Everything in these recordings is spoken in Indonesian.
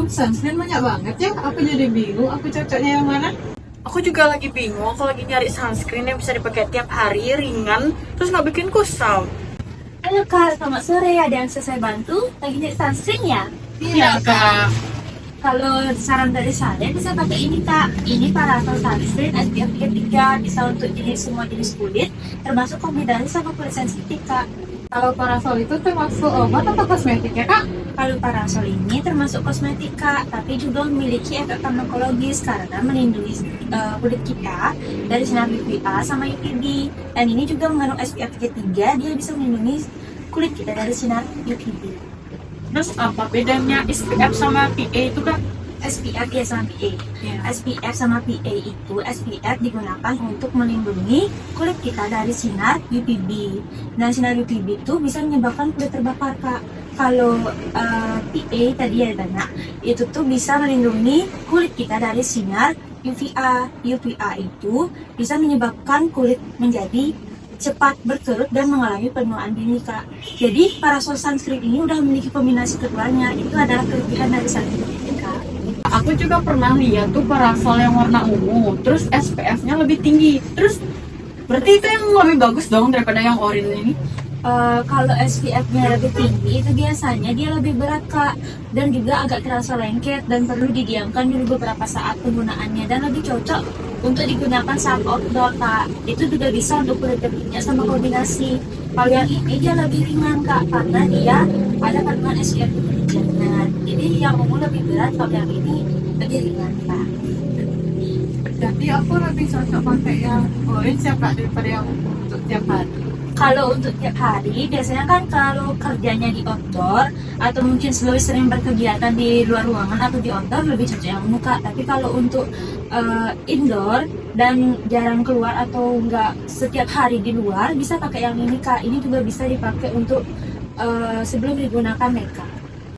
sunscreen banyak banget ya. Aku jadi bingung aku cocoknya yang mana. Aku juga lagi bingung, aku lagi nyari sunscreen yang bisa dipakai tiap hari, ringan, terus nggak bikin kusam. Halo Kak, selamat sore. Ada yang bisa saya bantu? Lagi nyari sunscreen ya? Iya Kak. Kalau saran dari saya bisa pakai ini Kak. Ini Parasol Sunscreen SPF 33, bisa untuk semua jenis kulit, termasuk kombinasi sama kulit sensitif Kak. Kalau parasol itu termasuk obat atau kosmetik ya Kak? Kalau Parasol ini termasuk kosmetik Kak, tapi juga memiliki efek farmakologis karena melindungi kulit kita dari sinar UVA sama UVB. Dan ini juga mengandung SPF 33, dia bisa melindungi kulit kita dari sinar UVB. Terus apa bedanya SPF sama PA itu Kak? SPF ya sama PA. Ya. SPF sama PA itu SPF digunakan untuk melindungi kulit kita dari sinar UVB. Nah, sinar UVB itu bisa menyebabkan kulit terbakar Kak. Kalau PA tadi ya Dana, itu tuh bisa melindungi kulit kita dari sinar UVA. UVA itu bisa menyebabkan kulit menjadi cepat berkerut dan mengalami penuaan dini Kak. Jadi Parasol Sunscreen ini udah memiliki kombinasi keduanya. Itu adalah kelebihan dari sunscreen ini Kak. Aku juga pernah lihat tuh parasol yang warna ungu, terus SPF-nya lebih tinggi. Terus berarti itu yang lebih bagus dong daripada yang oranye ini? Kalau SPF-nya lebih tinggi itu biasanya dia lebih berat Kak, dan juga agak terasa lengket dan perlu didiamkan dulu beberapa saat penggunaannya, dan lebih cocok untuk digunakan saat outdoor Kak. Itu juga bisa untuk kulit berminyak sama kombinasi. Kalau yang ini dia lebih ringan Kak, karena dia ada kandungan SPF ringan. Jadi yang ungu lebih berat, kalau yang ini lebih ringan Kak. Jadi aku lebih cocok pakai yang orange ya Kak daripada yang untuk tiap hari. Kalau untuk tiap hari, biasanya kan kalau kerjanya di outdoor atau mungkin lebih sering berkegiatan di luar ruangan atau di outdoor, lebih cocok yang muka. Tapi kalau untuk indoor dan jarang keluar atau enggak setiap hari di luar, bisa pakai yang ini Kak. Ini juga bisa dipakai untuk sebelum digunakan makeup.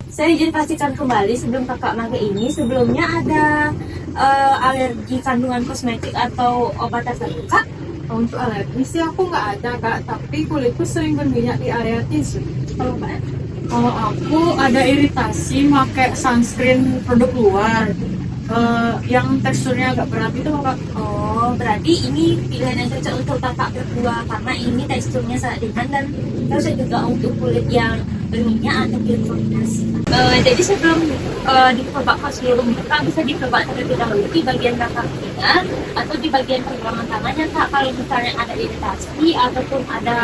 Saya izin pastikan kembali sebelum kakak pakai ini, sebelumnya ada alergi kandungan kosmetik atau obat tertentu Kak? Untuk alergi sih aku nggak ada Kak, tapi kulitku sering berminyak di area tisu. Kalau Mbak? Kalau aku ada iritasi pakai sunscreen produk luar, yang teksturnya agak berat itu Kak. Oh, berarti ini pilihan yang cocok untuk kakak berdua karena ini teksturnya sangat ringan dan cocok juga untuk kulit yang berminyak atau kulit kombinasi. Jadi sebelum dicoba seluruh kakak bisa dicoba terlebih dahulu di bagian belakang telinga atau di bagian pergelangan tangannya Kak. Kalau misalnya ada iritasi ataupun ada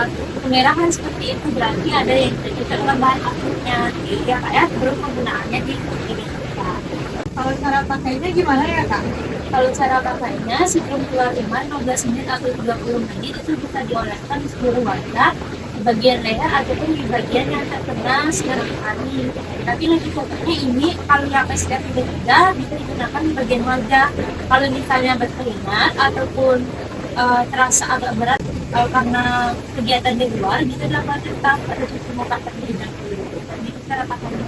kemerahan seperti itu, berarti ada yang tidak cocok dengan bahan aktifnya. Ya Kak ya, sebelum penggunaannya di kulit kita. Kalau cara pakainya gimana ya Kak? Kalau cara pakainya sebelum keluar rumah 15 menit atau 30 menit itu bisa dioleskan di seluruh wajah, di bagian leher ataupun di bagian yang terkena sinar matahari. Tapi lebih cocoknya ini kalau yang SPF 33 bisa digunakan di bagian wajah. Kalau misalnya berkeringat ataupun terasa agak berat karena kegiatan di luar, bisa dilakukan tetap pada cuci muka terlebih dahulu. Jadi cara pakainya.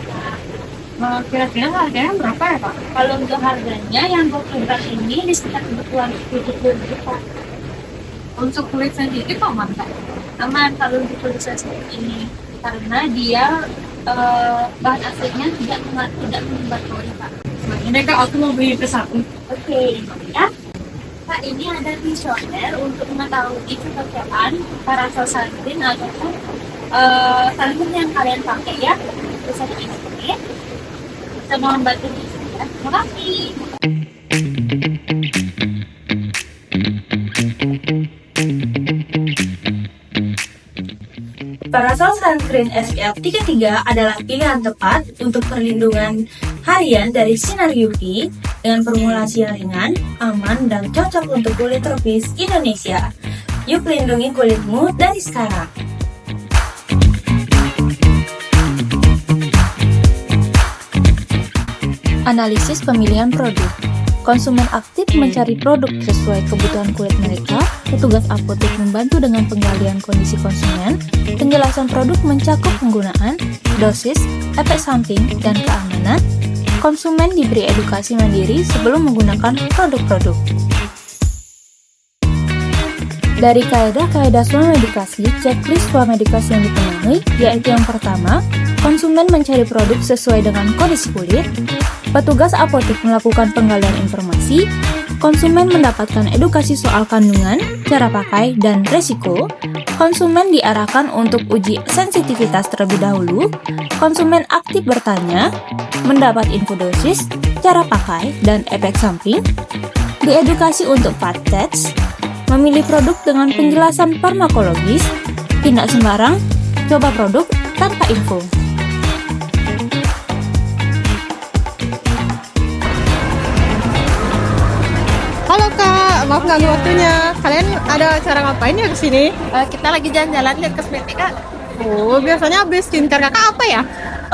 Kira-kira harganya berapa ya Kak? Kalau untuk harganya yang 20 gram ini di sekitar kebutuhan 70 juta. Untuk kulit sensitif aman Kak? Aman kalau untuk kulit sensitif ini karena dia bahan aslinya tidak mengubah pori Pak. Nah, ini Kak, aku mau beli satu. Oke, ya. Kak, ini ada visioner untuk mengetahui kecocokan Parasol Sunscreen ataupun sunscreen yang kalian pakai ya. Bisa diikuti. Bisa membantu ya. Terima kasih. Parasol Sunscreen SPF 33 adalah pilihan tepat untuk perlindungan harian dari sinar UV dengan formulasi yang ringan, aman, dan cocok untuk kulit tropis Indonesia. Yuk lindungi kulitmu dari sekarang. Analisis pemilihan produk. Konsumen aktif mencari produk sesuai kebutuhan kulit mereka, petugas apotek membantu dengan penggalian kondisi konsumen, penjelasan produk mencakup penggunaan, dosis, efek samping, dan keamanan. Konsumen diberi edukasi mandiri sebelum menggunakan produk-produk. Dari kaedah-kaedah swamedikasi, checklist swamedikasi yang dipenuhi, yaitu yang pertama, konsumen mencari produk sesuai dengan kondisi kulit. petugas apotek melakukan penggalian informasi, konsumen mendapatkan edukasi soal kandungan, cara pakai, dan resiko, konsumen diarahkan untuk uji sensitivitas terlebih dahulu, konsumen aktif bertanya, mendapat info dosis, cara pakai, dan efek samping, diedukasi untuk fat test, memilih produk dengan penjelasan farmakologis, tidak sembarang coba produk tanpa info. Halo Kak, maaf ganggu waktunya. Kalian ada acara ngapain ya kesini? Kita lagi jalan-jalan lihat kosmetik Kak. Oh, biasanya habis skincare Kakak apa ya?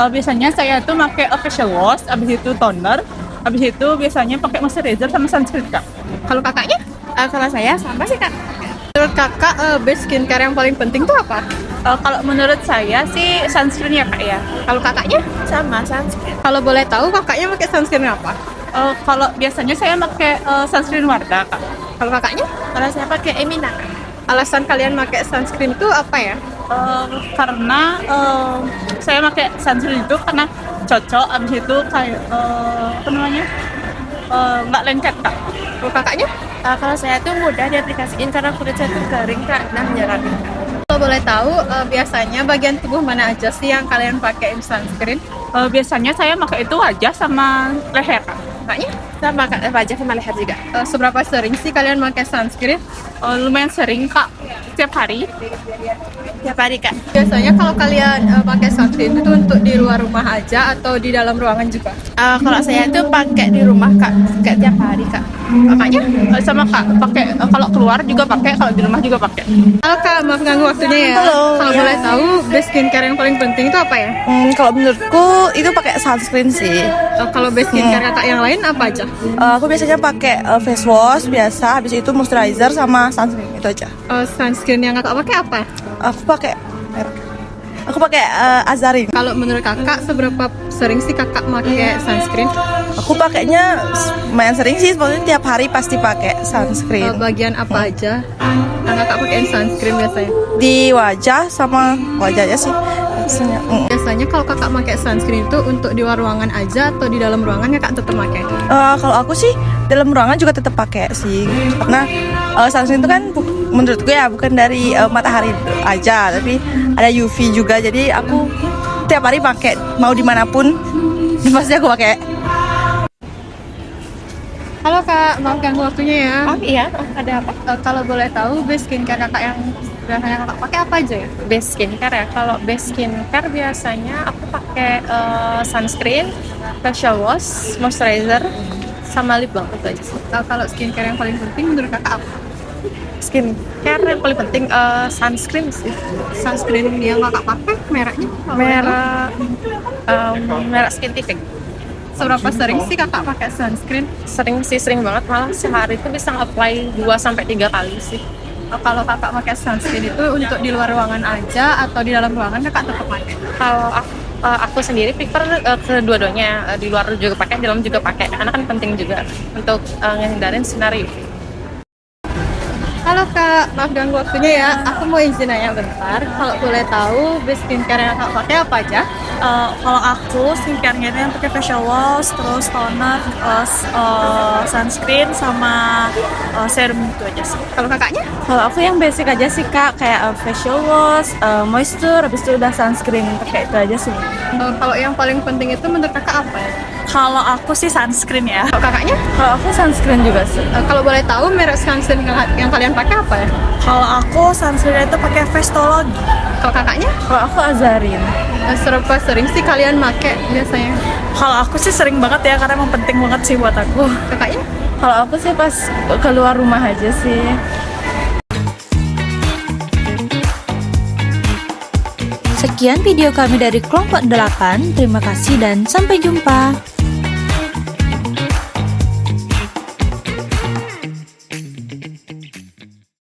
Biasanya saya tuh pakai facial wash, abis itu toner, abis itu biasanya pakai moisturizer sama sunscreen Kak. Kalau Kakaknya? Kalau saya sama sih Kak. Menurut Kakak, base skincare yang paling penting tuh apa? Kalau menurut saya sih sunscreen ya Kak ya. Kalau Kakaknya? Sama sunscreen. Kalau boleh tahu Kakaknya pakai sunscreen apa? Kalau biasanya saya pakai sunscreen Wardah Kak. Kalau Kakaknya? Kalau saya pakai Emina Kak. Alasan kalian pakai sunscreen itu apa ya? Karena saya pakai sunscreen itu karena cocok, abis itu kayak apa namanya nggak lengket Kak. Kalau Kakaknya? Kalau saya tuh mudah diaplikasiin karena kulit saya tuh kering Kak, nah nyaranin Kak. Kalau boleh tahu, biasanya bagian tubuh mana aja sih yang kalian pakai sunscreen? Biasanya saya pakai itu wajah sama leher Kak. Kakaknya? Sama Kak, wajah sama leher juga. Seberapa sering sih kalian pakai sunscreen? Lumayan sering Kak, setiap hari. Setiap hari Kak. Biasanya kalau kalian pakai sunscreen itu untuk di luar rumah aja atau di dalam ruangan juga? Kalau saya tuh pakai di rumah Kak, kayak tiap hari Kak. Kakaknya? Sama Kak, pakai kalau keluar juga pakai, kalau di rumah juga pakai. Halo Kak, maaf ganggu waktunya ya. Halo, Kalau iya. boleh tahu, base skincare yang paling penting itu apa ya? Kalau menurutku itu pakai sunscreen sih. Kalau base skincare Kakak yang lain apa aja? Aku biasanya pakai face wash biasa, habis itu moisturizer sama sunscreen itu aja. Sunscreen yang Kakak pakai apa? Aku pakai Azarin. Kalau menurut Kakak, seberapa sering sih Kakak pakai sunscreen? Aku pakainya lumayan sering sih, sebenarnya tiap hari pasti pakai sunscreen. Bagian apa aja yang Kakak pakai sunscreen biasanya? Di wajah sama wajahnya sih biasanya. Biasanya kalau Kakak pakai sunscreen itu untuk di luar ruangan aja atau di dalam ruangan Kakak tetap pakai? Kalau aku sih dalam ruangan juga tetap pakai sih, karena sunscreen itu kan menurutku ya bukan dari matahari aja, tapi ada UV juga. Jadi aku tiap hari pakai, mau dimanapun pasti aku pakai. Halo Kak, maaf ganggu waktunya ya. Oh iya, ada apa? Kalau boleh tahu, base skincare Kakak yang biasanya Kakak pakai apa aja ya? Base skincare ya. Kalau base skincare biasanya aku pakai sunscreen, facial wash, moisturizer, sama lip balm itu aja sih. Kalau skincare yang paling penting menurut Kakak apa? Skincare yang paling penting sunscreen sih. Sunscreen yang Kakak pakai mereknya? Merek Skintific. Seberapa sering sih Kakak pakai sunscreen? Sering banget, malah sehari itu bisa apply 2-3 kali sih. Kalau Kakak pakai sunscreen itu untuk di luar ruangan aja atau di dalam ruangan Kakak tetap pakai? Kalau aku sendiri prefer kedua-duanya, di luar juga pakai, di dalam juga pakai, karena kan penting juga untuk ngehindarin sinar UV. Halo Kak, maaf ganggu waktunya ya. Aku mau izin nanya bentar. Kalau boleh tahu, base skincare yang Kakak pakai apa aja? Kalau aku skincare-nya itu yang pakai facial wash, terus toner, sunscreen sama serum itu aja sih. Kalau Kakaknya? Kalau aku yang basic aja sih Kak, kayak facial wash, moisture, habis itu udah sunscreen, pakai itu aja sih. Kalau yang paling penting itu menurut Kakak apa ya? Kalau aku sih sunscreen ya. Kalau Kakaknya? Kalau aku sunscreen juga sih. Kalau boleh tahu merek sunscreen yang kalian pakai apa ya? Kalau aku sunscreen itu pakai Vestology. Kalau Kakaknya? Kalau aku Azarin. Seberapa sering sih kalian pakai biasanya? Kalau aku sih sering banget ya, karena emang penting banget sih buat aku. Kakaknya? Kalau aku sih pas keluar rumah aja sih. Sekian video kami dari kelompok 8. Terima kasih dan sampai jumpa.